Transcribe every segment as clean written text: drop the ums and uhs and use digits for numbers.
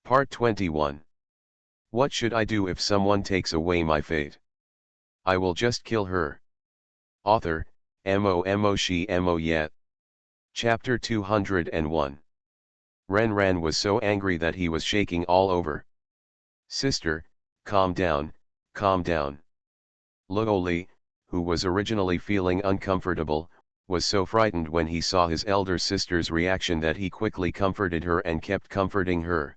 Part 21. What should I do if someone takes away my fate? I will just kill her. Author, Mo She Mo Yet. Chapter 201. Ren was so angry that he was shaking all over. Sister, calm down, calm down. Luo Li, who was originally feeling uncomfortable, was so frightened when he saw his elder sister's reaction that he quickly comforted her and kept comforting her.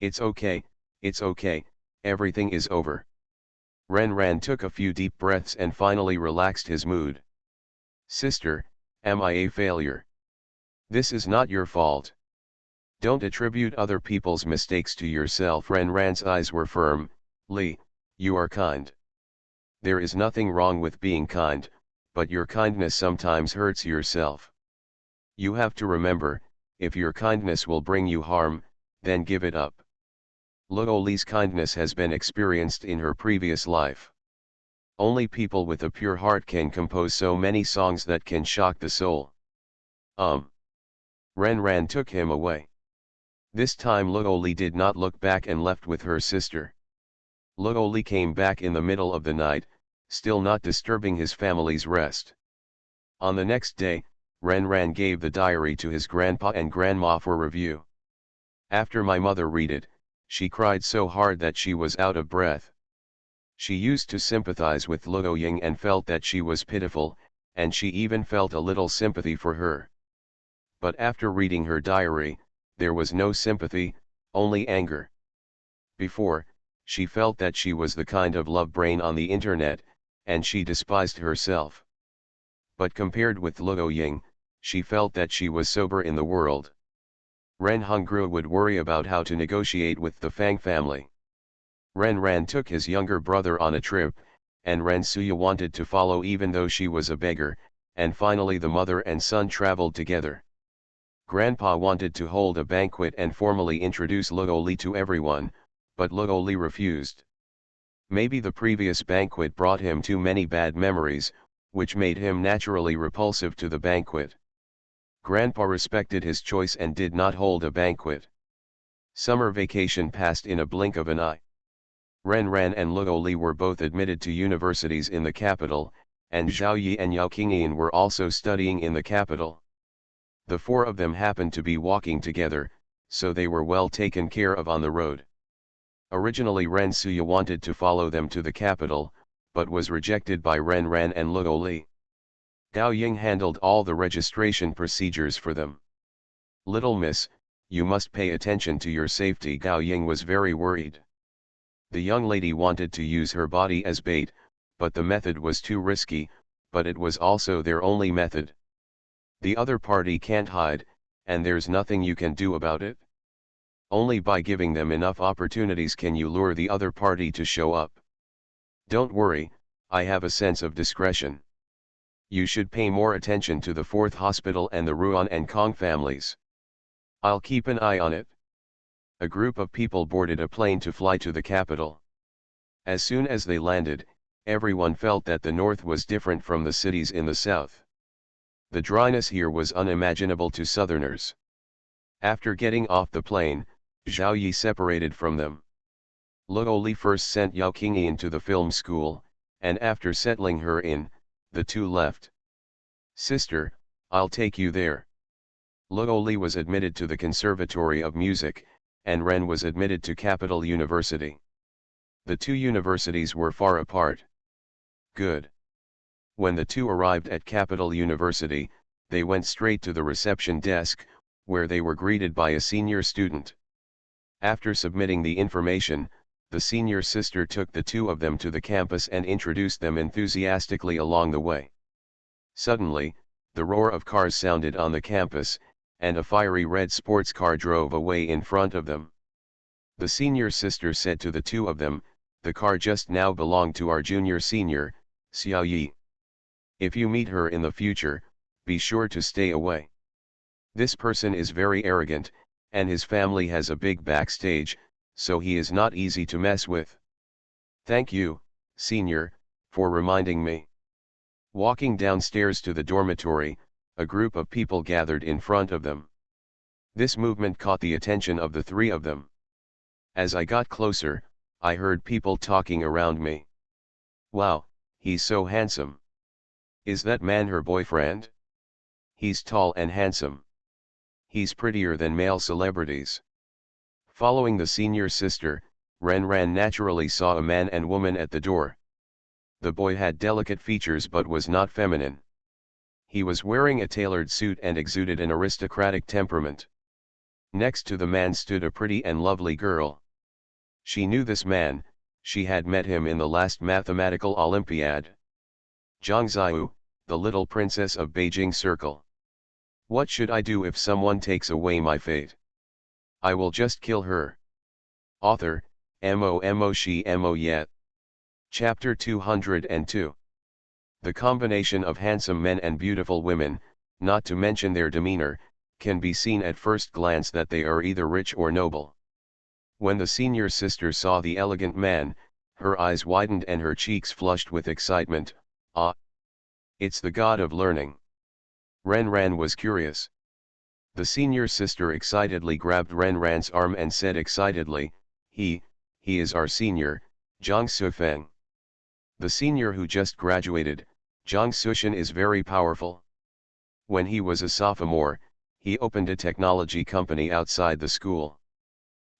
It's okay, everything is over. Ren took a few deep breaths and finally relaxed his mood. Sister, am I a failure? This is not your fault. Don't attribute other people's mistakes to yourself. Ren's eyes were firm. Li, you are kind. There is nothing wrong with being kind, but your kindness sometimes hurts yourself. You have to remember, if your kindness will bring you harm, then give it up. Luo Li's kindness has been experienced in her previous life. Only people with a pure heart can compose so many songs that can shock the soul. Ren took him away. This time Luo Li did not look back and left with her sister. Luo Li came back in the middle of the night, still not disturbing his family's rest. On the next day, Ren gave the diary to his grandpa and grandma for review. After my mother read it, she cried so hard that she was out of breath. She used to sympathize with Luo Ying and felt that she was pitiful, and she even felt a little sympathy for her. But after reading her diary, there was no sympathy, only anger. Before, she felt that she was the kind of love brain on the internet, and she despised herself. But compared with Luo Ying, she felt that she was sober in the world. Ren Hongru would worry about how to negotiate with the Fang family. Ren took his younger brother on a trip, and Ren Suya wanted to follow even though she was a beggar, and finally the mother and son traveled together. Grandpa wanted to hold a banquet and formally introduce Luo Li to everyone, but Luo Li refused. Maybe the previous banquet brought him too many bad memories, which made him naturally repulsive to the banquet. Grandpa respected his choice and did not hold a banquet. Summer vacation passed in a blink of an eye. Ren and Luo Li were both admitted to universities in the capital, and Zhao Yi and Yao Qingyan were also studying in the capital. The four of them happened to be walking together, so they were well taken care of on the road. Originally Ren Suya wanted to follow them to the capital, but was rejected by Ren and Luo Li. Gao Ying handled all the registration procedures for them. Little miss, you must pay attention to your safety. Gao Ying was very worried. The young lady wanted to use her body as bait, but the method was too risky, but it was also their only method. The other party can't hide, and there's nothing you can do about it. Only by giving them enough opportunities can you lure the other party to show up. Don't worry, I have a sense of discretion. You should pay more attention to the 4th Hospital and the Ruan and Kong families. I'll keep an eye on it. A group of people boarded a plane to fly to the capital. As soon as they landed, everyone felt that the north was different from the cities in the south. The dryness here was unimaginable to southerners. After getting off the plane, Zhao Yi separated from them. Luo Li first sent Yao Qingyan to the film school, and after settling her in, the two left. Sister, I'll take you there. Luo Li was admitted to the Conservatory of Music, and Ren was admitted to Capital University. The two universities were far apart. Good. When the two arrived at Capital University, they went straight to the reception desk, where they were greeted by a senior student. After submitting the information, the senior sister took the two of them to the campus and introduced them enthusiastically along the way. Suddenly, the roar of cars sounded on the campus, and a fiery red sports car drove away in front of them. The senior sister said to the two of them, "The car just now belonged to our junior senior, Xiao Yi. If you meet her in the future, be sure to stay away. This person is very arrogant, and his family has a big backstage, so he is not easy to mess with." "Thank you, senior, for reminding me." Walking downstairs to the dormitory, a group of people gathered in front of them. This movement caught the attention of the three of them. As I got closer, I heard people talking around me. Wow, he's so handsome. Is that man her boyfriend? He's tall and handsome. He's prettier than male celebrities. Following the senior sister, Ren naturally saw a man and woman at the door. The boy had delicate features but was not feminine. He was wearing a tailored suit and exuded an aristocratic temperament. Next to the man stood a pretty and lovely girl. She knew this man, she had met him in the last mathematical Olympiad. Zhang Ziyu, the little princess of Beijing Circle. What should I do if someone takes away my fate? I will just kill her. Author, Mo Shi Mo Yet. Chapter 202. The combination of handsome men and beautiful women, not to mention their demeanor, can be seen at first glance that they are either rich or noble. When the senior sister saw the elegant man, her eyes widened and her cheeks flushed with excitement. Ah! It's the god of learning. Ren was curious. The senior sister excitedly grabbed Ren's arm and said excitedly, he is our senior, Zhang Sufeng. The senior who just graduated, Zhang Sushan, is very powerful. When he was a sophomore, he opened a technology company outside the school.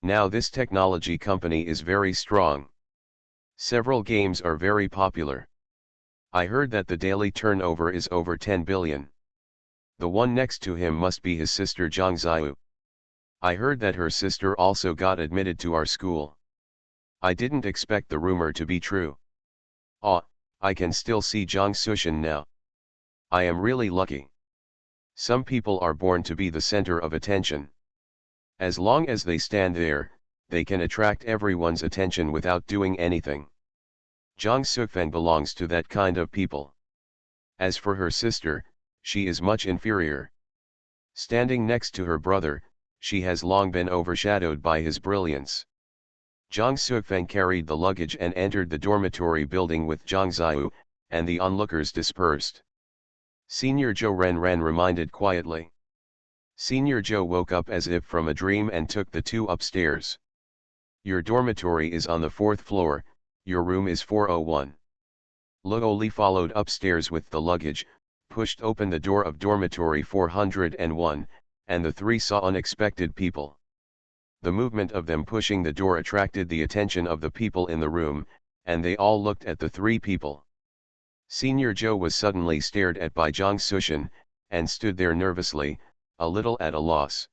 Now this technology company is very strong. Several games are very popular. I heard that the daily turnover is over 10 billion. The one next to him must be his sister Zhang Ziyu. I heard that her sister also got admitted to our school. I didn't expect the rumor to be true. Ah, I can still see Zhang Sushan now. I am really lucky. Some people are born to be the center of attention. As long as they stand there, they can attract everyone's attention without doing anything. Zhang Sufeng belongs to that kind of people. As for her sister, she is much inferior. Standing next to her brother, she has long been overshadowed by his brilliance. Zhang Sufeng carried the luggage and entered the dormitory building with Zhang Ziyu, and the onlookers dispersed. Senior Zhou Ren reminded quietly. Senior Zhou woke up as if from a dream and took the two upstairs. Your dormitory is on the 4th floor, your room is 401. Luo Li followed upstairs with the luggage, pushed open the door of dormitory 401, and the three saw unexpected people. The movement of them pushing the door attracted the attention of the people in the room, and they all looked at the three people. Senior Zhou was suddenly stared at by Zhang Sushan, and stood there nervously, a little at a loss.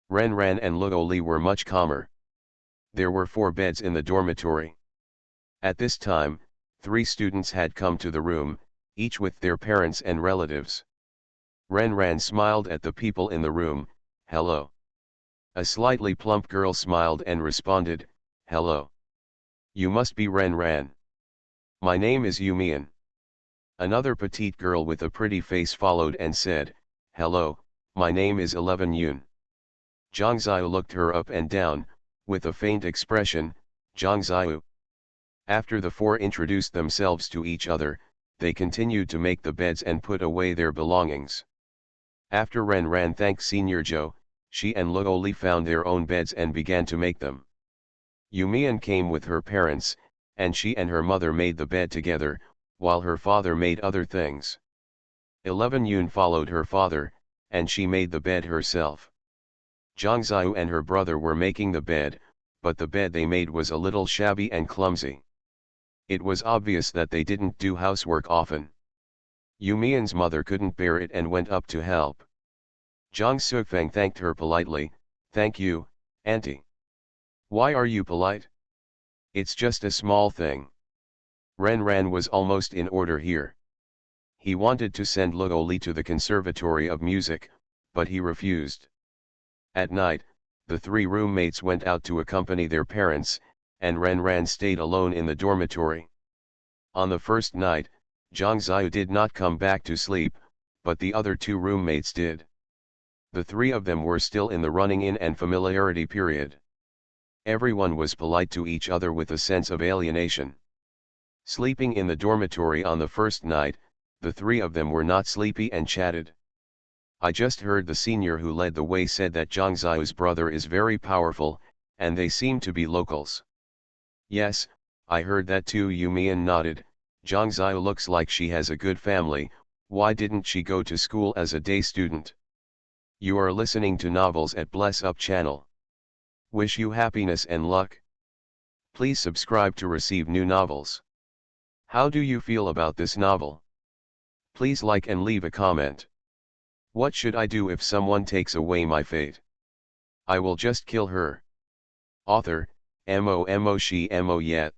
Ren and Luo Li were much calmer. There were 4 beds in the dormitory. At this time, 3 students had come to the room, each with their parents and relatives. Ren smiled at the people in the room, hello. A slightly plump girl smiled and responded, hello. You must be Ren. My name is Yumian. Another petite girl with a pretty face followed and said, hello, my name is 11 Yun. Zhang Ziyu looked her up and down, with a faint expression, Zhang Ziyu. After the 4 introduced themselves to each other, they continued to make the beds and put away their belongings. After Ren thanked Senior Zhou, she and Luo Li found their own beds and began to make them. Yumian came with her parents, and she and her mother made the bed together, while her father made other things. 11 Yun followed her father, and she made the bed herself. Zhang Ziyu and her brother were making the bed, but the bed they made was a little shabby and clumsy. It was obvious that they didn't do housework often. Yumian's mother couldn't bear it and went up to help. Zhang Sufeng thanked her politely, thank you, auntie. Why are you polite? It's just a small thing. Ren was almost in order here. He wanted to send Luo Li to the Conservatory of Music, but he refused. At night, the 3 roommates went out to accompany their parents, and Ren stayed alone in the dormitory. On the first night, Zhang Ziyu did not come back to sleep, but the other 2 roommates did. The 3 of them were still in the running-in and familiarity period. Everyone was polite to each other with a sense of alienation. Sleeping in the dormitory on the first night, the 3 of them were not sleepy and chatted. I just heard the senior who led the way said that Zhang Ziyu's brother is very powerful, and they seem to be locals. Yes, I heard that too. Yumian nodded. Zhang Ziyu looks like she has a good family. Why didn't she go to school as a day student? You are listening to Novels at Bless Up channel. Wish you happiness and luck. Please subscribe to receive new novels. How do you feel about this novel? Please like and leave a comment. What should I do if someone takes away my fate? I will just kill her. Author, Mo she mo yet.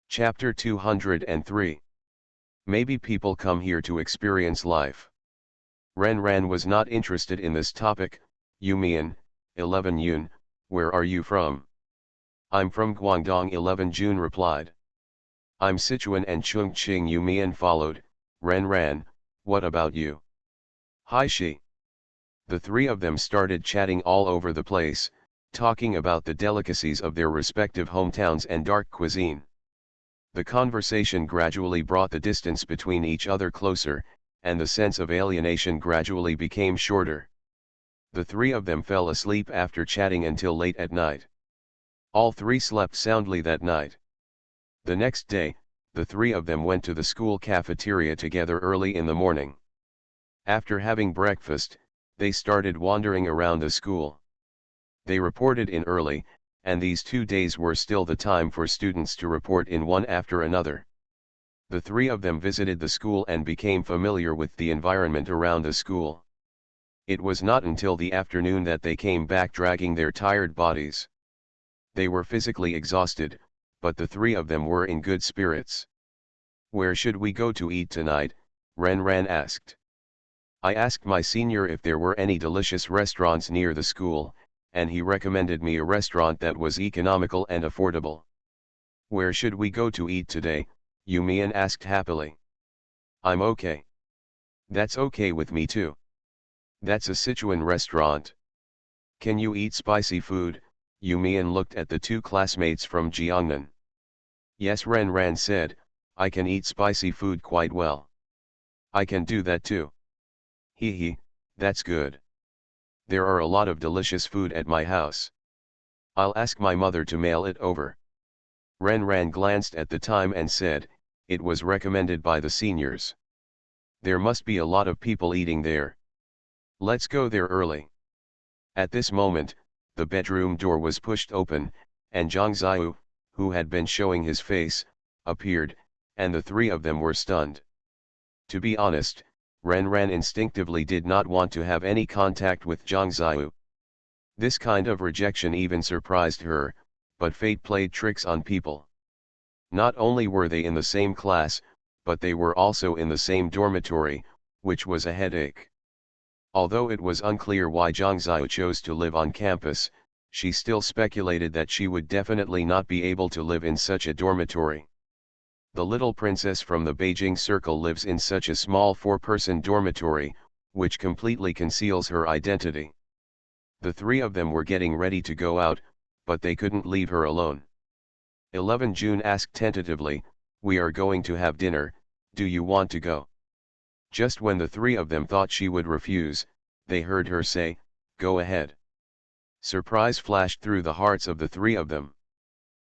Chapter 203. Maybe people come here to experience life. Ren Ran was not interested in this topic. Yumian, 11 Yun, where are you from? I'm from Guangdong. 11 June replied. I'm Sichuan and Chongqing. Yumian followed. Ren Ran, what about you? Hi she. The three of them started chatting all over the place, talking about the delicacies of their respective hometowns and dark cuisine. The conversation gradually brought the distance between each other closer, and the sense of alienation gradually became shorter. The three of them fell asleep after chatting until late at night. All three slept soundly that night. The next day, the three of them went to the school cafeteria together early in the morning. After having breakfast, they started wandering around the school. They reported in early, and these 2 days were still the time for students to report in one after another. The three of them visited the school and became familiar with the environment around the school. It was not until the afternoon that they came back dragging their tired bodies. They were physically exhausted, but the three of them were in good spirits. Where should we go to eat tonight? Ren Ran asked. I asked my senior if there were any delicious restaurants near the school, and he recommended me a restaurant that was economical and affordable. Where should we go to eat today? Yumian asked happily. I'm okay. That's okay with me too. That's a Sichuan restaurant. Can you eat spicy food? Yumian looked at the two classmates from Jiangnan. Yes, Ren Ran said, I can eat spicy food quite well. I can do that too. Hee, that's good. There are a lot of delicious food at my house. I'll ask my mother to mail it over. Ren Ran glanced at the time and said, it was recommended by the seniors. There must be a lot of people eating there. Let's go there early. At this moment, the bedroom door was pushed open, and Zhang Ziyu, who had been showing his face, appeared, and the three of them were stunned. To be honest, Ren Ran instinctively did not want to have any contact with Zhang Ziyu. This kind of rejection even surprised her, but fate played tricks on people. Not only were they in the same class, but they were also in the same dormitory, which was a headache. Although it was unclear why Zhang Ziyu chose to live on campus, she still speculated that she would definitely not be able to live in such a dormitory. The little princess from the Beijing circle lives in such a small 4-person dormitory, which completely conceals her identity. The three of them were getting ready to go out, but they couldn't leave her alone. 11 June asked tentatively, we are going to have dinner, do you want to go? Just when the three of them thought she would refuse, they heard her say, go ahead. Surprise flashed through the hearts of the three of them.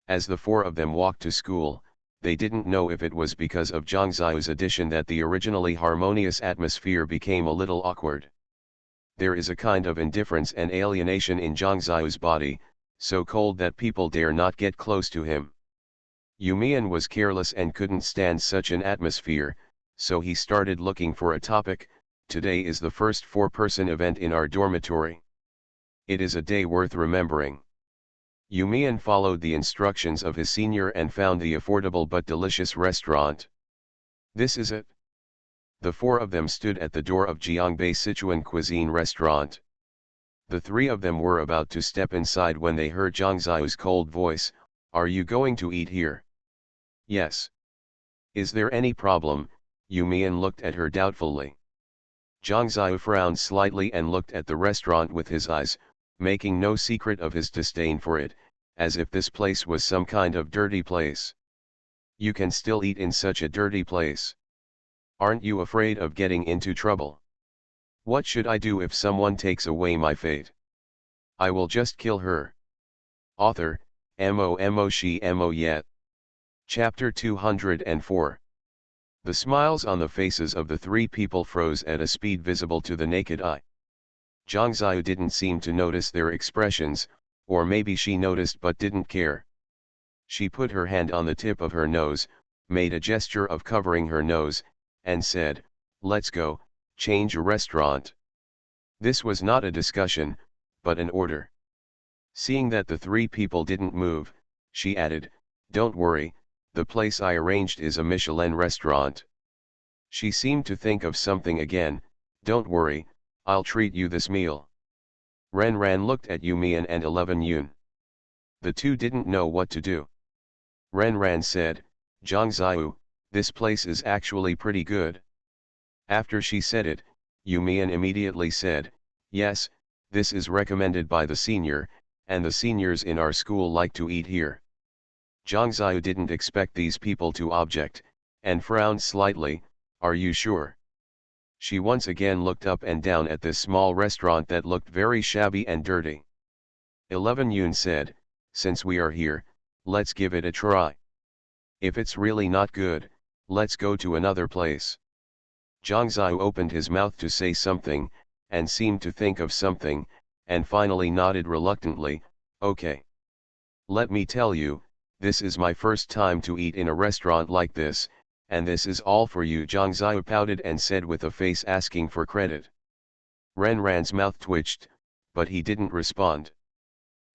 As the four of them walked to school, they didn't know if it was because of Zhang Ziyu's addition that the originally harmonious atmosphere became a little awkward. There is a kind of indifference and alienation in Zhang Ziyu's body, so cold that people dare not get close to him. Yumian was careless and couldn't stand such an atmosphere, so he started looking for a topic. Today is the first 4-person event in our dormitory. It is a day worth remembering. Yumian followed the instructions of his senior and found the affordable but delicious restaurant. This is it. The four of them stood at the door of Jiangbei Sichuan Cuisine restaurant. The three of them were about to step inside when they heard Zhang Ziyu's cold voice, are you going to eat here? Yes. Is there any problem? Yumian looked at her doubtfully. Zhang Ziyu frowned slightly and looked at the restaurant with his eyes, making no secret of his disdain for it, as if this place was some kind of dirty place. You can still eat in such a dirty place. Aren't you afraid of getting into trouble? What should I do if someone takes away my fate? I will just kill her. Author, Mo She Mo Yet. Chapter 204. The smiles on the faces of the three people froze at a speed visible to the naked eye. Zhang Ziyu didn't seem to notice their expressions, or maybe she noticed but didn't care. She put her hand on the tip of her nose, made a gesture of covering her nose, and said, "Let's go, change a restaurant." This was not a discussion, but an order. Seeing that the three people didn't move, she added, "Don't worry, the place I arranged is a Michelin restaurant." She seemed to think of something again. "Don't worry, I'll treat you this meal." Ren Ran looked at Yumian and 11 Yun. The two didn't know what to do. Ren Ran said, "Zhang Ziyu, this place is actually pretty good." After she said it, Yumian immediately said, "Yes, this is recommended by the senior, and the seniors in our school like to eat here." Zhang Ziyu didn't expect these people to object, and frowned slightly. "Are you sure?" She once again looked up and down at this small restaurant that looked very shabby and dirty. 11 Yun said, "Since we are here, let's give it a try. If it's really not good, let's go to another place." Zhang Ziyu opened his mouth to say something, and seemed to think of something, and finally nodded reluctantly, "Okay. Let me tell you, this is my first time to eat in a restaurant like this, and this is all for you." Zhang Ziyu pouted and said with a face asking for credit. Ren Ran's mouth twitched, but he didn't respond.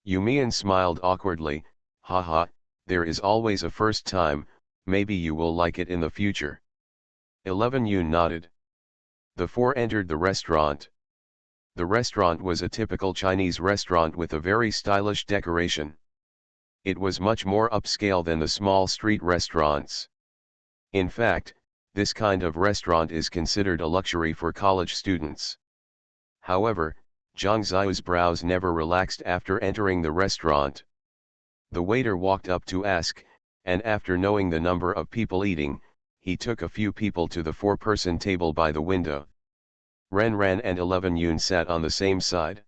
Yumian smiled awkwardly, "Haha, there is always a first time, maybe you will like it in the future." 11 Yun nodded. The four entered the restaurant. The restaurant was a typical Chinese restaurant with a very stylish decoration. It was much more upscale than the small street restaurants. In fact, this kind of restaurant is considered a luxury for college students. However, Zhang Ziyu's brows never relaxed after entering the restaurant. The waiter walked up to ask, and after knowing the number of people eating, he took a few people to the four-person table by the window. Ren Ran and 11 Yun sat on the same side.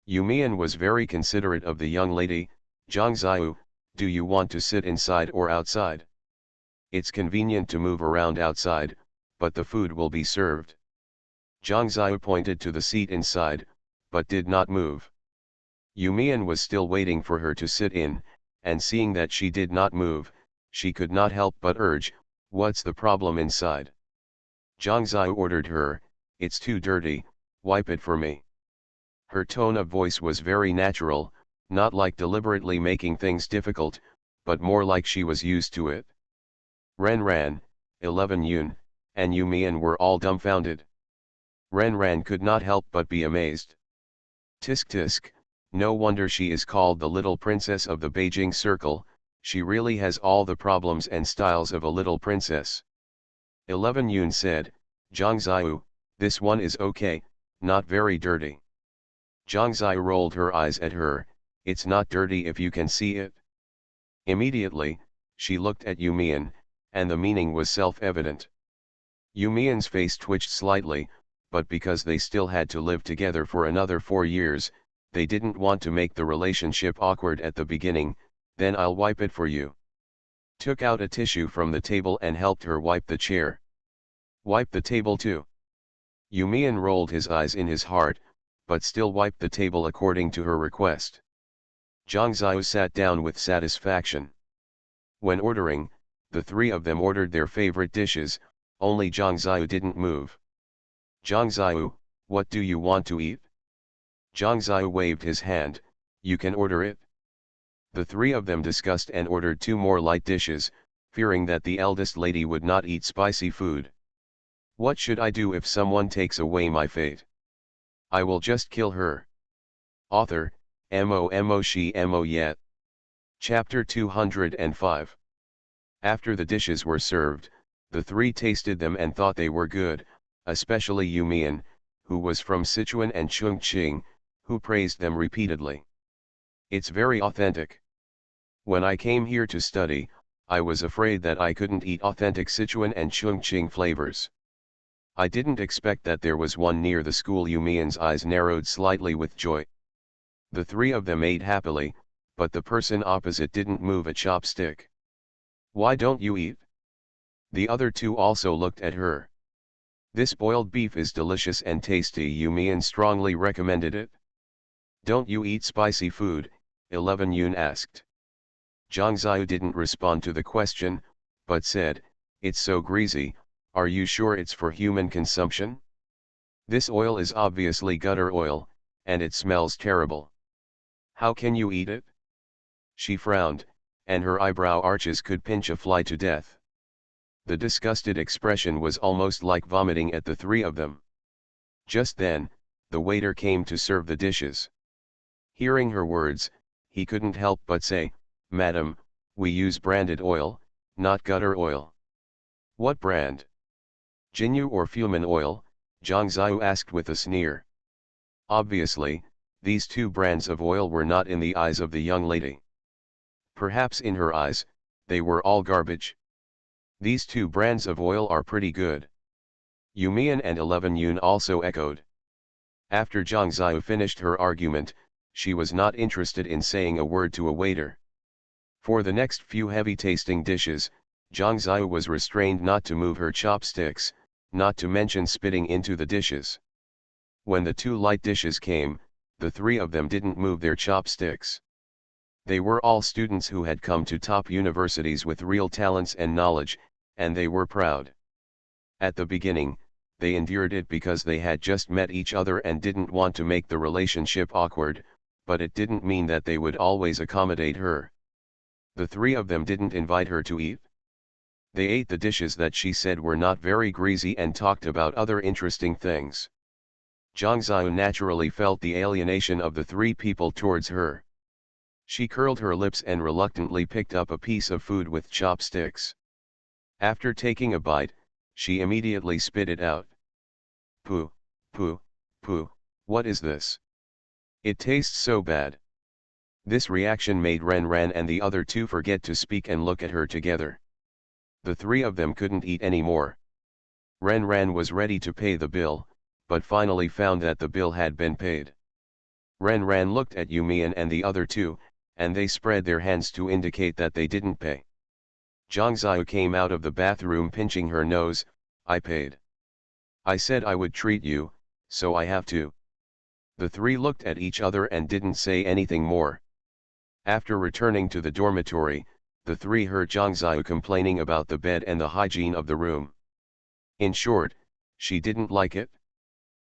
Yumian was very considerate of the young lady. "Zhang Ziyu, do you want to sit inside or outside? It's convenient to move around outside, but the food will be served." Zhang Ziyu pointed to the seat inside, but did not move. Yumian was still waiting for her to sit in, and seeing that she did not move, she could not help but urge, "What's the problem inside?" Zhang Ziyu ordered her, "It's too dirty, wipe it for me." Her tone of voice was very natural, not like deliberately making things difficult, but more like she was used to it. Ren Ran, 11 Yun, and Yumian were all dumbfounded. Ren Ran could not help but be amazed. Tisk tisk, no wonder she is called the little princess of the Beijing Circle, she really has all the problems and styles of a little princess. 11 Yun said, "Zhang Ziyu, this one is okay, not very dirty." Zhang Ziyu rolled her eyes at her, "It's not dirty if you can see it." Immediately, she looked at Yumian, and the meaning was self-evident. Yumian's face twitched slightly, but because they still had to live together for another 4 years, they didn't want to make the relationship awkward at the beginning. "Then I'll wipe it for you." Took out a tissue from the table and helped her wipe the chair. "Wipe the table too?" Yumian rolled his eyes in his heart, but still wiped the table according to her request. Zhang Ziyu sat down with satisfaction. When ordering, the three of them ordered their favorite dishes, only Zhang Ziyu didn't move. "Zhang Ziyu, what do you want to eat?" Zhang Ziyu waved his hand, "You can order it." The three of them discussed and ordered 2 more light dishes, fearing that the eldest lady would not eat spicy food. "What should I do if someone takes away my fate? I will just kill her." Author, Mo She Mo Yet. Chapter 205. After the dishes were served, the three tasted them and thought they were good, especially Yumian, who was from Sichuan and Chongqing, who praised them repeatedly. "It's very authentic. When I came here to study, I was afraid that I couldn't eat authentic Sichuan and Chongqing flavors. I didn't expect that there was one near the school." Yumian's eyes narrowed slightly with joy. The three of them ate happily, but the person opposite didn't move a chopstick. "Why don't you eat?" The other two also looked at her. "This boiled beef is delicious and tasty. Yumian strongly recommended it." "Don't you eat spicy food?" 11 Yun asked. Zhang Ziyu didn't respond to the question, but said, "It's so greasy, are you sure it's for human consumption? This oil is obviously gutter oil, and it smells terrible. How can you eat it?" She frowned, and her eyebrow arches could pinch a fly to death. The disgusted expression was almost like vomiting at the three of them. Just then, the waiter came to serve the dishes. Hearing her words, he couldn't help but say, "Madam, we use branded oil, not gutter oil." "What brand? Jinyu or Fuman oil?" Zhang Ziyu asked with a sneer. Obviously, these two brands of oil were not in the eyes of the young lady. Perhaps in her eyes, they were all garbage. "These two brands of oil are pretty good." Yumian and 11 Yun also echoed. After Zhang Ziyu finished her argument, she was not interested in saying a word to a waiter. For the next few heavy-tasting dishes, Zhang Ziyu was restrained not to move her chopsticks, not to mention spitting into the dishes. When the two light dishes came, the three of them didn't move their chopsticks. They were all students who had come to top universities with real talents and knowledge, and they were proud. At the beginning, they endured it because they had just met each other and didn't want to make the relationship awkward, but it didn't mean that they would always accommodate her. The three of them didn't invite her to eat. They ate the dishes that she said were not very greasy and talked about other interesting things. Zhang Ziyu naturally felt the alienation of the three people towards her. She curled her lips and reluctantly picked up a piece of food with chopsticks. After taking a bite, she immediately spit it out. "Pooh, pooh, pooh, what is this? It tastes so bad." This reaction made Ren Ren and the other two forget to speak and look at her together. The three of them couldn't eat anymore. Ren Ren was ready to pay the bill, but finally found that the bill had been paid. Ren Ren looked at Yumian and the other two, and they spread their hands to indicate that they didn't pay. Zhang Ziyu came out of the bathroom pinching her nose. "I paid. I said I would treat you, so I have to." The three looked at each other and didn't say anything more. After returning to the dormitory, the three heard Zhang Ziyu complaining about the bed and the hygiene of the room. In short, she didn't like it.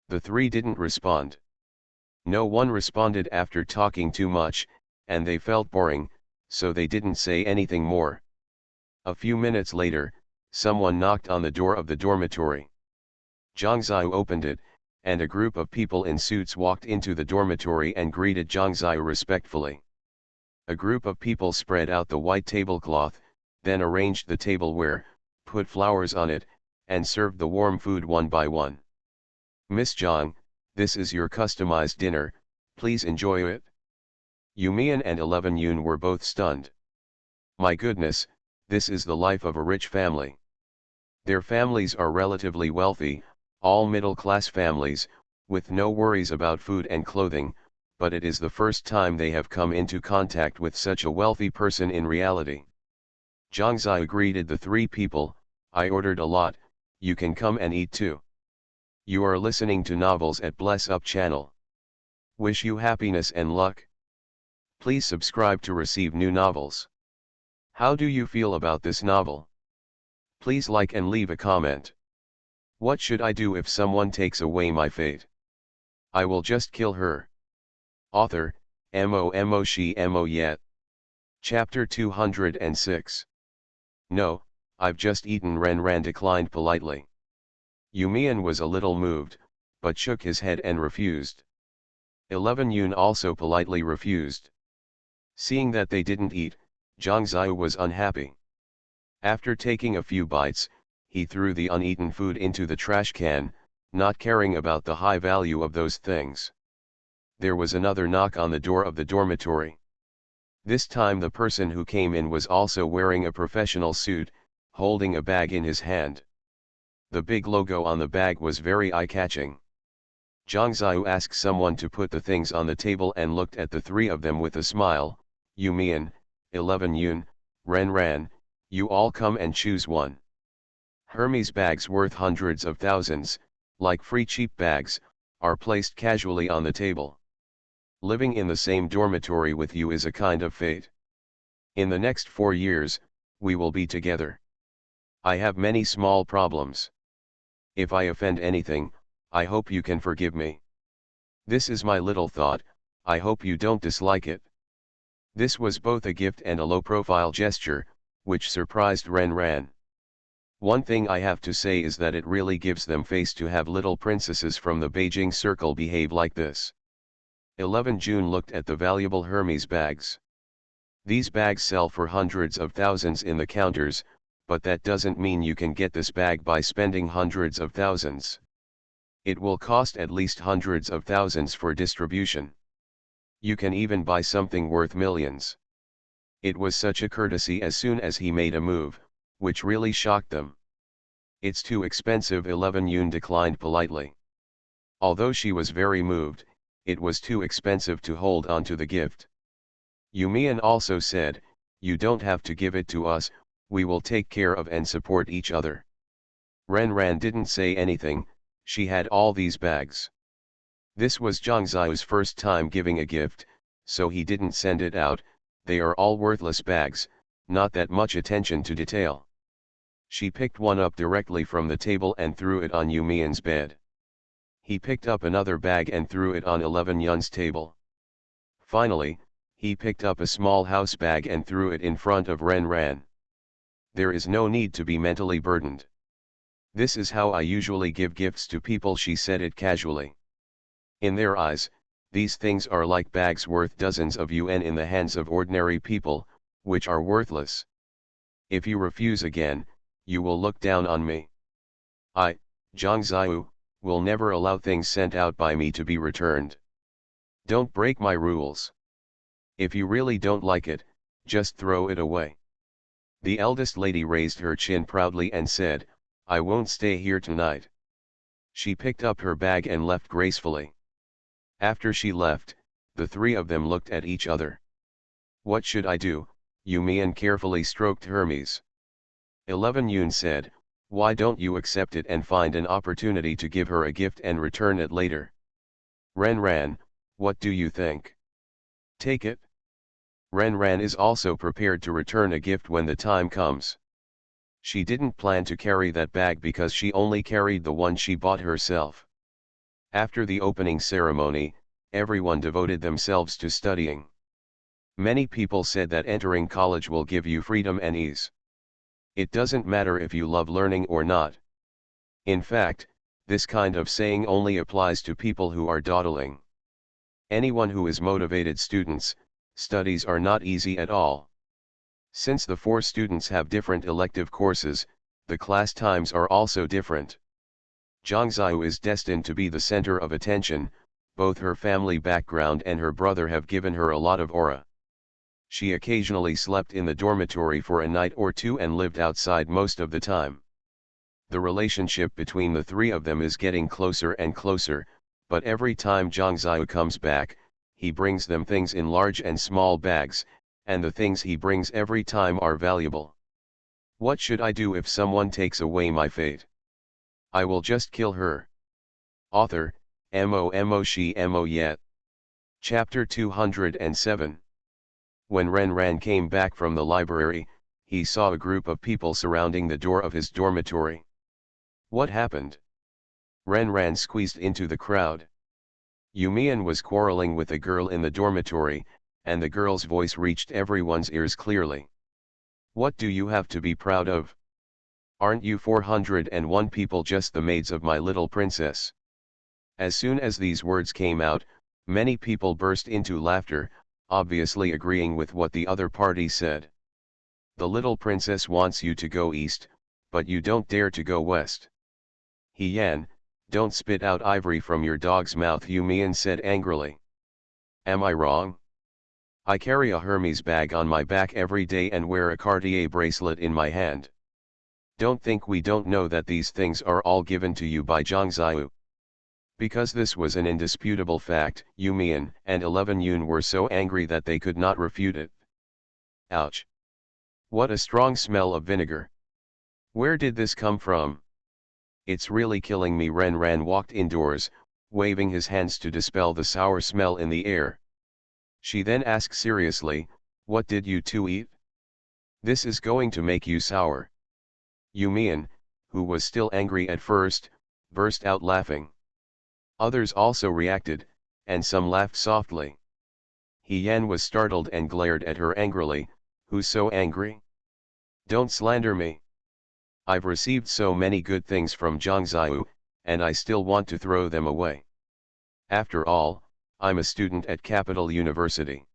The three didn't respond. No one responded after talking too much, and they felt boring, so they didn't say anything more. A few minutes later, someone knocked on the door of the dormitory. Zhang Ziyu opened it, and a group of people in suits walked into the dormitory and greeted Zhang Ziyu respectfully. A group of people spread out the white tablecloth, then arranged the tableware, put flowers on it, and served the warm food one by one. "Miss Zhang, this is your customized dinner, please enjoy it." Yumian and 11 Yun were both stunned. My goodness, this is the life of a rich family. Their families are relatively wealthy, all middle-class families, with no worries about food and clothing, but it is the first time they have come into contact with such a wealthy person in reality. Zhang Ziyu greeted the three people. "I ordered a lot, you can come and eat too." You are listening to Novels at Bless Up channel. Wish you happiness and luck. Please subscribe to receive new novels. How do you feel about this novel? Please like and leave a comment. What should I do if someone takes away my fate? I will just kill her. Author, Mo she mo yet. Chapter 206. No, I've just eaten. Ren Ren declined politely. Yumian was a little moved, but shook his head and refused. 11 Yun also politely refused. Seeing that they didn't eat, Zhang Ziyu was unhappy. After taking a few bites, he threw the uneaten food into the trash can, not caring about the high value of those things. There was another knock on the door of the dormitory. This time the person who came in was also wearing a professional suit, holding a bag in his hand. The big logo on the bag was very eye-catching. Zhang Ziyu asked someone to put the things on the table and looked at the three of them with a smile. Yumian, 11 Yun, Ren Ran, you all come and choose one. Hermes bags worth hundreds of thousands, like free cheap bags, are placed casually on the table. Living in the same dormitory with you is a kind of fate. In the next 4 years, we will be together. I have many small problems. If I offend anything, I hope you can forgive me. This is my little thought, I hope you don't dislike it. This was both a gift and a low-profile gesture, which surprised Ren Ran. One thing I have to say is that it really gives them face to have little princesses from the Beijing circle behave like this. 11 June looked at the valuable Hermes bags. These bags sell for hundreds of thousands in the counters, but that doesn't mean you can get this bag by spending hundreds of thousands. It will cost at least hundreds of thousands for distribution. You can even buy something worth millions. It was such a courtesy as soon as he made a move, which really shocked them. It's too expensive, 11 Yun declined politely. Although she was very moved, it was too expensive to hold on to the gift. Yumian also said, you don't have to give it to us, we will take care of and support each other. Ren Ran didn't say anything, she had all these bags. This was Zhang Xiao's first time giving a gift, so he didn't send it out, they are all worthless bags, not that much attention to detail. She picked one up directly from the table and threw it on Yumian's bed. He picked up another bag and threw it on 11 Yun's table. Finally, he picked up a small house bag and threw it in front of Ren Ran. There is no need to be mentally burdened. This is how I usually give gifts to people, she said it casually. In their eyes, these things are like bags worth dozens of yuan in the hands of ordinary people, which are worthless. If you refuse again, you will look down on me. I, Zhang Xiao, will never allow things sent out by me to be returned. Don't break my rules. If you really don't like it, just throw it away. The eldest lady raised her chin proudly and said, I won't stay here tonight. She picked up her bag and left gracefully. After she left, the three of them looked at each other. What should I do? Yumian carefully stroked Hermes. 11 Yun said, why don't you accept it and find an opportunity to give her a gift and return it later? Ren Ran, what do you think? Take it. Ren Ran is also prepared to return a gift when the time comes. She didn't plan to carry that bag because she only carried the one she bought herself. After the opening ceremony, everyone devoted themselves to studying. Many people said that entering college will give you freedom and ease. It doesn't matter if you love learning or not. In fact, this kind of saying only applies to people who are dawdling. Anyone who is motivated students, studies are not easy at all. Since the 4 students have different elective courses, the class times are also different. Zhang Xiao is destined to be the center of attention, both her family background and her brother have given her a lot of aura. She occasionally slept in the dormitory for a night or two and lived outside most of the time. The relationship between the three of them is getting closer and closer, but every time Zhang Xiao comes back, he brings them things in large and small bags, and the things he brings every time are valuable. What should I do if someone takes away my fate? I will just kill her. Author, Mo Shi Mo Yet. Chapter 207. When Ren Ran came back from the library, he saw a group of people surrounding the door of his dormitory. What happened? Ren Ran squeezed into the crowd. Yumian was quarreling with a girl in the dormitory, and the girl's voice reached everyone's ears clearly. What do you have to be proud of? Aren't you 401 people just the maids of my little princess? As soon as these words came out, many people burst into laughter, obviously agreeing with what the other party said. The little princess wants you to go east, but you don't dare to go west. He Yan, don't spit out ivory from your dog's mouth, Yumian said angrily. Am I wrong? I carry a Hermes bag on my back every day and wear a Cartier bracelet in my hand. Don't think we don't know that these things are all given to you by Zhang Xiao. Because this was an indisputable fact, Yumian and 11 Yun were so angry that they could not refute it. Ouch. What a strong smell of vinegar. Where did this come from? It's really killing me. Ren Ran walked indoors, waving his hands to dispel the sour smell in the air. She then asked seriously, what did you two eat? This is going to make you sour. Yumian, who was still angry at first, burst out laughing. Others also reacted, and some laughed softly. He Yan was startled and glared at her angrily. Who's so angry? Don't slander me. I've received so many good things from Zhang Ziyu, and I still want to throw them away. After all, I'm a student at Capital University.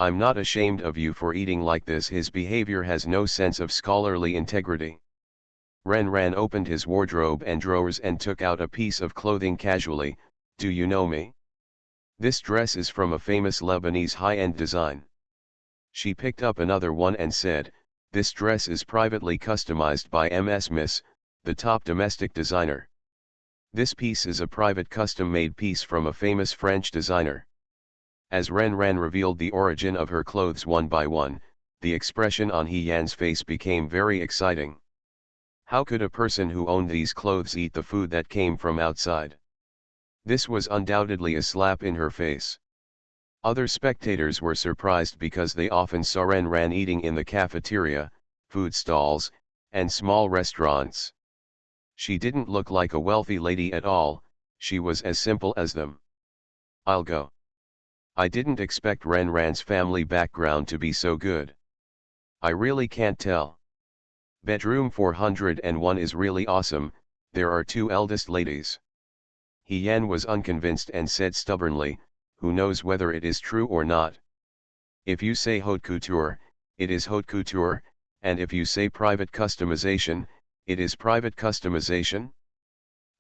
I'm not ashamed of you for eating like this. His behavior has no sense of scholarly integrity. Ren Ran opened his wardrobe and drawers and took out a piece of clothing casually. Do you know me? This dress is from a famous Lebanese high-end design. She picked up another one and said, this dress is privately customized by Ms. Miss, the top domestic designer. This piece is a private custom-made piece from a famous French designer. As Ren Ran revealed the origin of her clothes one by one, the expression on He Yan's face became very exciting. How could a person who owned these clothes eat the food that came from outside? This was undoubtedly a slap in her face. Other spectators were surprised because they often saw Ren Ran eating in the cafeteria, food stalls, and small restaurants. She didn't look like a wealthy lady at all, she was as simple as them. I'll go. I didn't expect Ren Ran's family background to be so good. I really can't tell. Bedroom 401 is really awesome, there are two eldest ladies. He Yan was unconvinced and said stubbornly, who knows whether it is true or not. If you say haute couture, it is haute couture, and if you say private customization, it is private customization.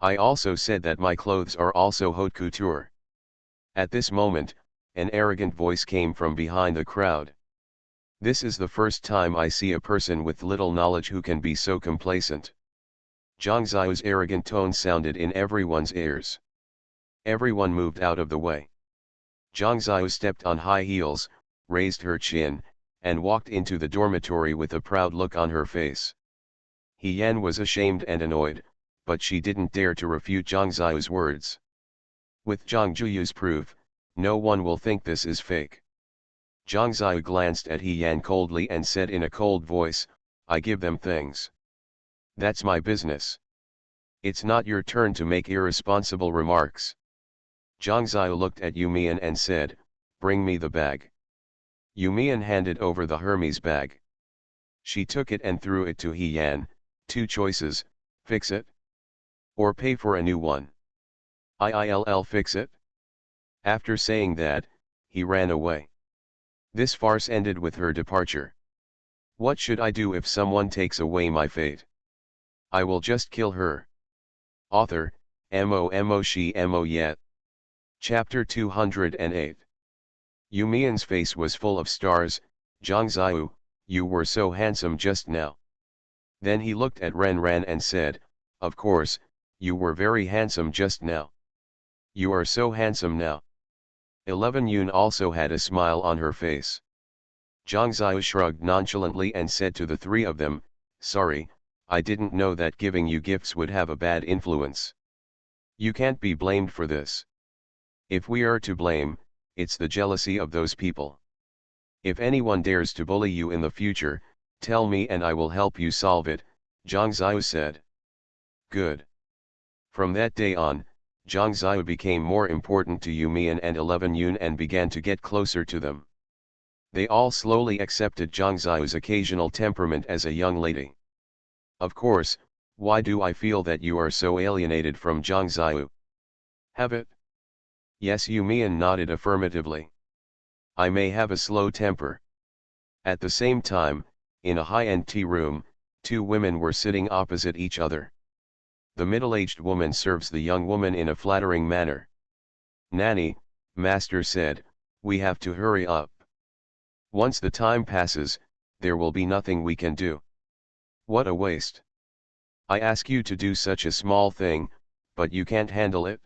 I also said that my clothes are also haute couture. At this moment, an arrogant voice came from behind the crowd. This is the first time I see a person with little knowledge who can be so complacent. Zhang Ziyu's arrogant tone sounded in everyone's ears. Everyone moved out of the way. Zhang Ziyu stepped on high heels, raised her chin, and walked into the dormitory with a proud look on her face. He Yan was ashamed and annoyed, but she didn't dare to refute Zhang Ziyu's words. With Zhang Ziyu's proof, no one will think this is fake. Zhang Ziyu glanced at He Yan coldly and said in a cold voice, I give them things. That's my business. It's not your turn to make irresponsible remarks. Zhang Ziyu looked at Yumian and said, bring me the bag. Yumian handed over the Hermes bag. She took it and threw it to He Yan. Two choices, fix it. Or pay for a new one. I'll fix it. After saying that, he ran away. This farce ended with her departure. What should I do if someone takes away my fate? I will just kill her. Author, Mo She Mo Yet. Chapter 208. Yumian's face was full of stars. Zhang Ziyu, you were so handsome just now. Then he looked at Ren Ran and said, of course, you were very handsome just now. You are so handsome now. 11 Yun also had a smile on her face. Zhang Ziyu shrugged nonchalantly and said to the three of them, sorry, I didn't know that giving you gifts would have a bad influence. You can't be blamed for this. If we are to blame, it's the jealousy of those people. If anyone dares to bully you in the future, tell me and I will help you solve it, Zhang Ziyu said. Good. From that day on, Zhang Ziyu became more important to Yumian and 11 Yun and began to get closer to them. They all slowly accepted Zhang Ziyu's occasional temperament as a young lady. Of course, why do I feel that you are so alienated from Zhang Ziyu? Have it? Yes, Yumian nodded affirmatively. I may have a slow temper. At the same time, in a high-end tea room, two women were sitting opposite each other. The middle-aged woman serves the young woman in a flattering manner. Nanny, master said, we have to hurry up. Once the time passes, there will be nothing we can do. What a waste. I ask you to do such a small thing, but you can't handle it?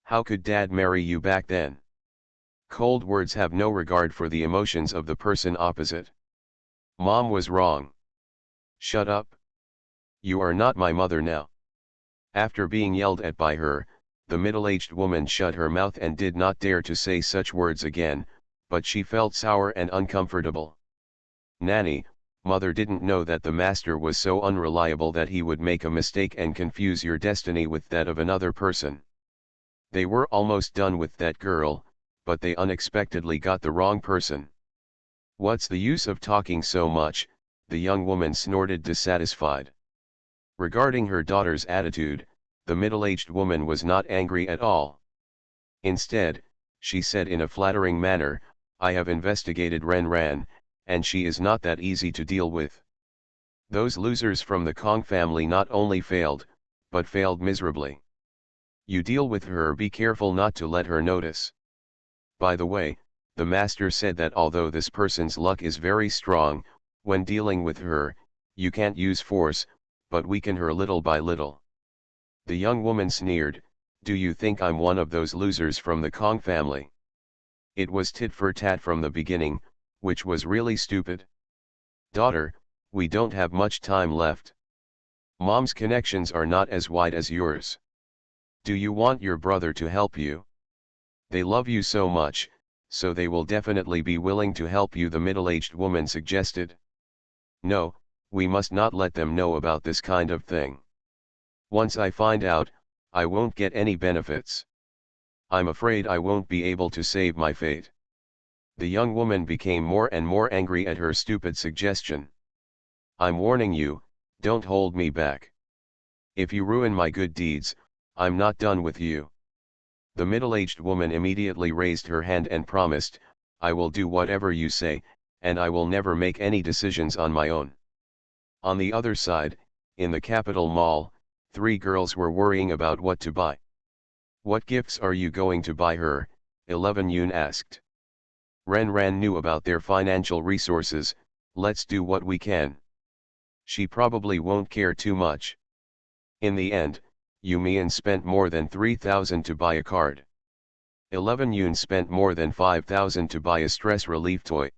How could dad marry you back then? Cold words have no regard for the emotions of the person opposite. Mom was wrong. Shut up. You are not my mother now. After being yelled at by her, the middle-aged woman shut her mouth and did not dare to say such words again, but she felt sour and uncomfortable. Nanny, mother didn't know that the master was so unreliable that he would make a mistake and confuse your destiny with that of another person. They were almost done with that girl, but they unexpectedly got the wrong person. What's the use of talking so much? The young woman snorted, dissatisfied. Regarding her daughter's attitude, the middle-aged woman was not angry at all. Instead, she said in a flattering manner, I have investigated Ren Ran, and she is not that easy to deal with. Those losers from the Kong family not only failed, but failed miserably. You deal with her, be careful not to let her notice. By the way, the master said that although this person's luck is very strong, when dealing with her, you can't use force, but weaken her little by little. The young woman sneered, do you think I'm one of those losers from the Kong family? It was tit for tat from the beginning, which was really stupid. Daughter, we don't have much time left. Mom's connections are not as wide as yours. Do you want your brother to help you? They love you so much, so they will definitely be willing to help you, the middle-aged woman suggested. No, we must not let them know about this kind of thing. Once I find out, I won't get any benefits. I'm afraid I won't be able to save my fate. The young woman became more and more angry at her stupid suggestion. I'm warning you, don't hold me back. If you ruin my good deeds, I'm not done with you. The middle-aged woman immediately raised her hand and promised, I will do whatever you say, and I will never make any decisions on my own. On the other side, in the capital mall, 3 girls were worrying about what to buy. What gifts are you going to buy her? 11 Yoon asked. Ren Ran knew about their financial resources, let's do what we can. She probably won't care too much. In the end, Yu Mian spent more than 3,000 to buy a card. 11 Yoon spent more than 5,000 to buy a stress relief toy.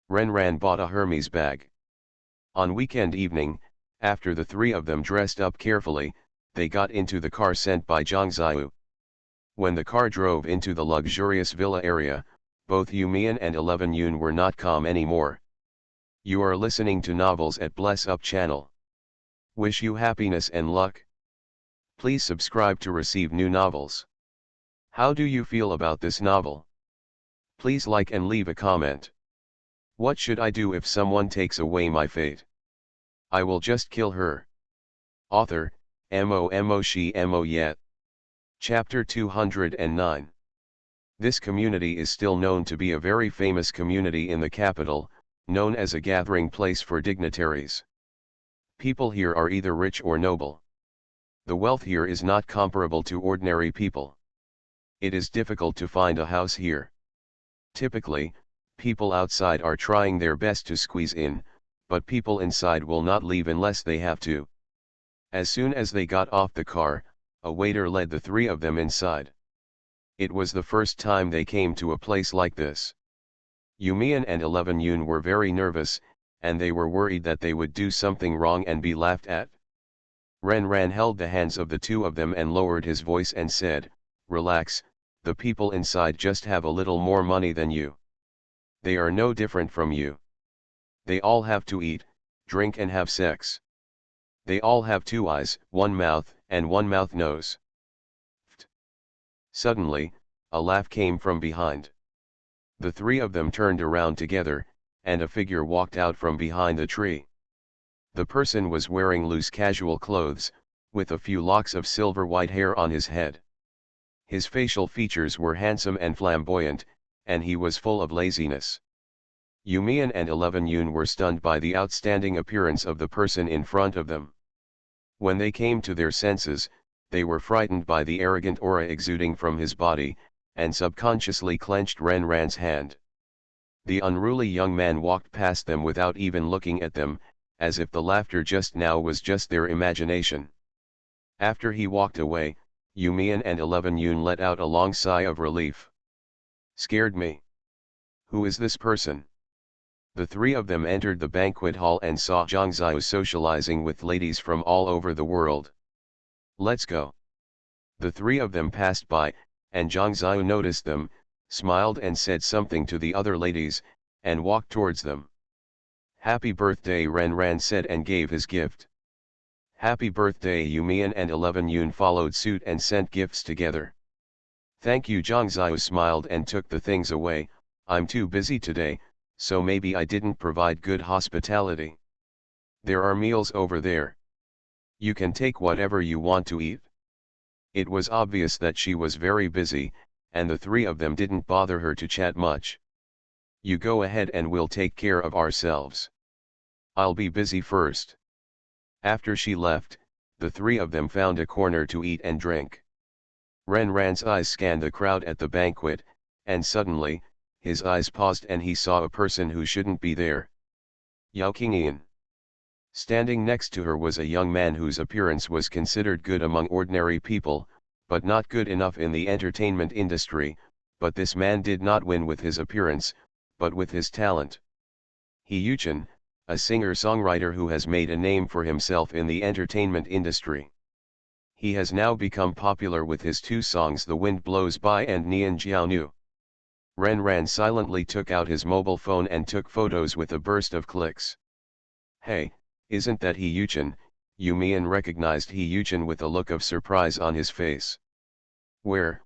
Ren Ran bought a Hermes bag. On weekend evening, after the 3 of them dressed up carefully, they got into the car sent by Zhang Ziyu. When the car drove into the luxurious villa area, both Yu Mian and 11 Yoon were not calm anymore. You are listening to Novels at Bless Up channel. Wish you happiness and luck. Please subscribe to receive new novels. How do you feel about this novel? Please like and leave a comment. What should I do if someone takes away my fate? I will just kill her. Author, Mo She Mo Yet. Chapter 209. This community is still known to be a very famous community in the capital, known as a gathering place for dignitaries. People here are either rich or noble. The wealth here is not comparable to ordinary people. It is difficult to find a house here. Typically, people outside are trying their best to squeeze in, but people inside will not leave unless they have to. As soon as they got off the car, a waiter led the 3 of them inside. It was the first time they came to a place like this. Yu Mian and 11 Yoon were very nervous, and they were worried that they would do something wrong and be laughed at. Ren Ran held the hands of the 2 of them and lowered his voice and said, relax, the people inside just have a little more money than you. They are no different from you. They all have to eat, drink and have sex. They all have 2 eyes, 1 mouth, and 1 mouth nose. Suddenly, a laugh came from behind. The 3 of them turned around together, and a figure walked out from behind the tree. The person was wearing loose casual clothes, with a few locks of silver white hair on his head. His facial features were handsome and flamboyant, and he was full of laziness. Yu Mian and 11 Yoon were stunned by the outstanding appearance of the person in front of them. When they came to their senses, they were frightened by the arrogant aura exuding from his body, and subconsciously clenched Ren Ran's hand. The unruly young man walked past them without even looking at them, as if the laughter just now was just their imagination. After he walked away, Yu Mian and 11 Yoon let out a long sigh of relief. Scared me. Who is this person? The three of them entered the banquet hall and saw Zhang Ziyu socializing with ladies from all over the world. "Let's go." The three of them passed by, and Zhang Ziyu noticed them, smiled and said something to the other ladies, and walked towards them. "Happy birthday," Ren Ran said and gave his gift. "Happy birthday," Yu Mian and 11 Yun followed suit and sent gifts together. "Thank you," Zhang Ziyu smiled and took the things away. "I'm too busy today, so maybe I didn't provide good hospitality. There are meals over there. You can take whatever you want to eat." It was obvious that she was very busy, and the three of them didn't bother her to chat much. "You go ahead and we'll take care of ourselves. I'll be busy first." After she left, the three of them found a corner to eat and drink. Ren Ran's eyes scanned the crowd at the banquet, and suddenly, his eyes paused and he saw a person who shouldn't be there. Yao Qingyan. Standing next to her was a young man whose appearance was considered good among ordinary people, but not good enough in the entertainment industry. But this man did not win with his appearance, but with his talent. He Yuchen, a singer-songwriter who has made a name for himself in the entertainment industry. He has now become popular with his two songs The Wind Blows By and Nian Jiaonu. Ren Ran silently took out his mobile phone and took photos with a burst of clicks. "Hey, isn't that He Yuchen?" Yu Mian recognized He Yuchen with a look of surprise on his face. Where?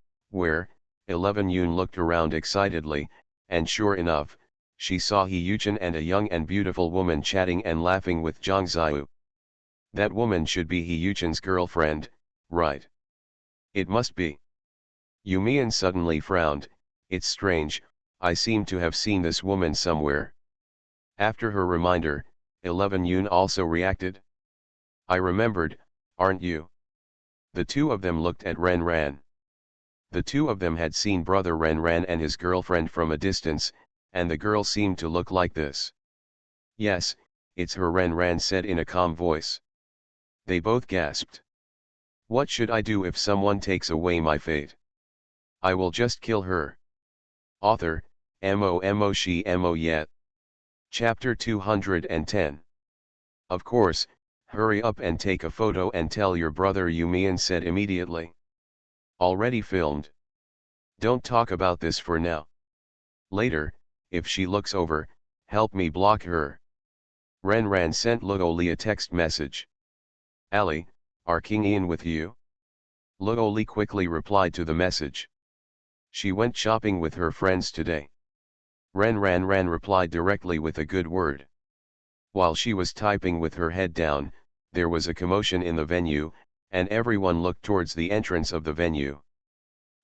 11 Yun looked around excitedly, and sure enough, she saw He Yuchen and a young and beautiful woman chatting and laughing with Zhang Ziyu. That woman should be He Yuchen's girlfriend, right? It must be. Yu Mian suddenly frowned. "It's strange, I seem to have seen this woman somewhere." After her reminder, 11 Yun also reacted. "I remembered, aren't you?" The two of them looked at Ren Ran. The two of them had seen brother Ren Ran and his girlfriend from a distance, and the girl seemed to look like this. "Yes, it's her," Ren Ran said in a calm voice. They both gasped. "What should I do if someone takes away my fate? I will just kill her." Author, Mo Shi Mo Yet. Chapter 210. "Of course, hurry up and take a photo and tell your brother," Yu Mian said immediately. "Already filmed. Don't talk about this for now. Later, if she looks over, help me block her." Ren Ran sent Luo Li a text message. "Ali, are King Ian with you?" Luo Li quickly replied to the message. "She went shopping with her friends today." Ren Ran replied directly with a good word. While she was typing with her head down, there was a commotion in the venue, and everyone looked towards the entrance of the venue.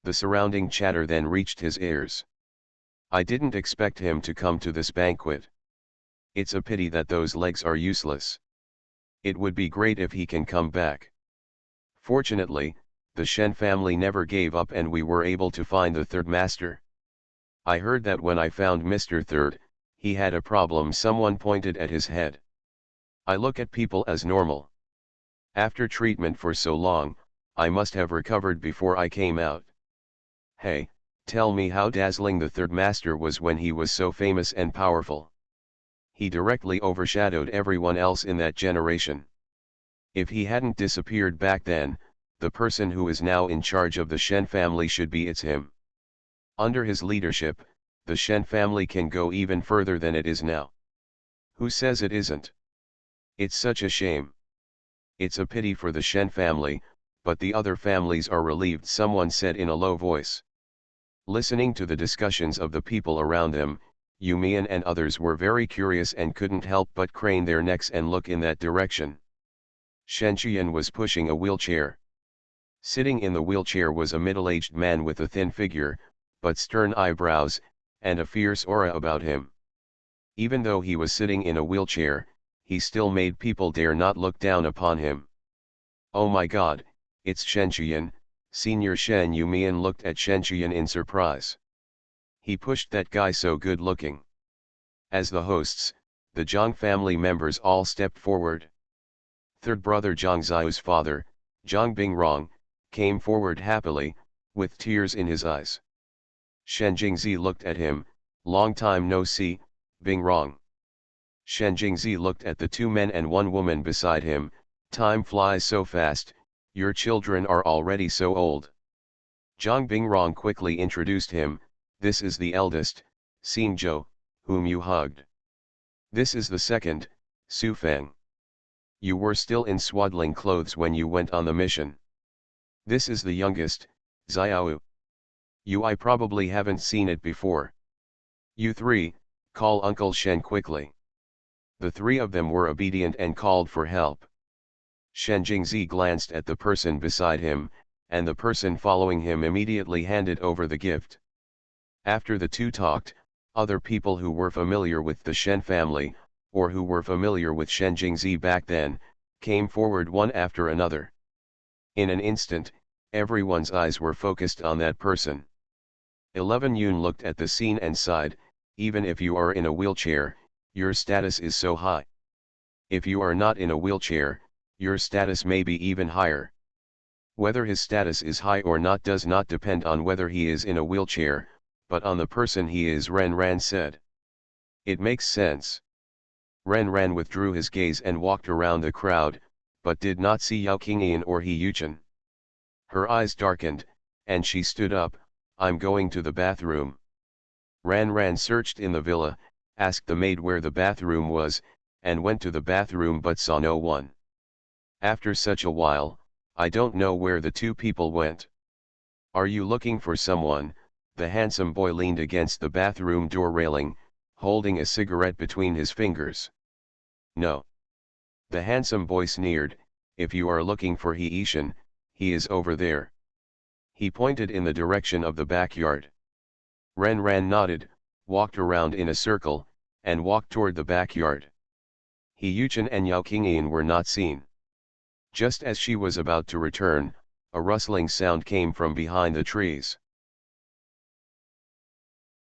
The surrounding chatter then reached his ears. "I didn't expect him to come to this banquet. It's a pity that those legs are useless. It would be great if he can come back. Fortunately, the Shen family never gave up and we were able to find the third master. I heard that when I found Mr. Third, he had a problem." Someone pointed at his head. "I look at people as normal. After treatment for so long, I must have recovered before I came out. Hey, tell me how dazzling the third master was when he was so famous and powerful. He directly overshadowed everyone else in that generation. If he hadn't disappeared back then, the person who is now in charge of the Shen family should be it's him. Under his leadership, the Shen family can go even further than it is now. Who says it isn't? It's such a shame. It's a pity for the Shen family, but the other families are relieved," someone said in a low voice. Listening to the discussions of the people around them, Yu Mian and others were very curious and couldn't help but crane their necks and look in that direction. Shen Chuyan was pushing a wheelchair. Sitting in the wheelchair was a middle-aged man with a thin figure, but stern eyebrows, and a fierce aura about him. Even though he was sitting in a wheelchair, he still made people dare not look down upon him. "Oh my god, it's Shen Chuyan, Senior Shen." Yu Mian looked at Shen Chuyan in surprise. He pushed that guy so good looking. As the hosts, the Zhang family members all stepped forward. Third brother Zhang Ziyu's father, Zhang Bingrong, came forward happily, with tears in his eyes. Shen Jingzi looked at him. "Long time no see, Bingrong. Shen Jingzi looked at the two men and one woman beside him. Time flies so fast, your children are already so old. Zhang Bingrong quickly introduced him. This is the eldest, Xingzhou, whom you hugged. This is the second, Su Feng. You were still in swaddling clothes when you went on the mission. This is the youngest, Xiaowu. I probably haven't seen it before. You three, call Uncle Shen quickly. The three of them were obedient and called for help. Shen Jingzi glanced at the person beside him, and the person following him immediately handed over the gift. After the two talked, other people who were familiar with the Shen family, or who were familiar with Shen Jingzi back then, came forward one after another. In an instant, everyone's eyes were focused on that person. 11 Yun looked at the scene and sighed, even if you are in a wheelchair, your status is so high. If you are not in a wheelchair, your status may be even higher. Whether his status is high or not does not depend on whether he is in a wheelchair, but on the person he is, Ren Ran said. It makes sense. Ren Ran withdrew his gaze and walked around the crowd, but did not see Yao Qingyan or He Yuchen. Her eyes darkened, and she stood up. I'm going to the bathroom. Ran Ran searched in the villa, asked the maid where the bathroom was, and went to the bathroom but saw no one. After such a while, I don't know where the two people went. Are you looking for someone? The handsome boy leaned against the bathroom door railing, holding a cigarette between his fingers. No. The handsome boy sneered, if you are looking for He Yishan, he is over there. He pointed in the direction of the backyard. Ren Ran nodded, walked around in a circle, and walked toward the backyard. He Yuchen and Yao Qingyan were not seen. Just as she was about to return, a rustling sound came from behind the trees.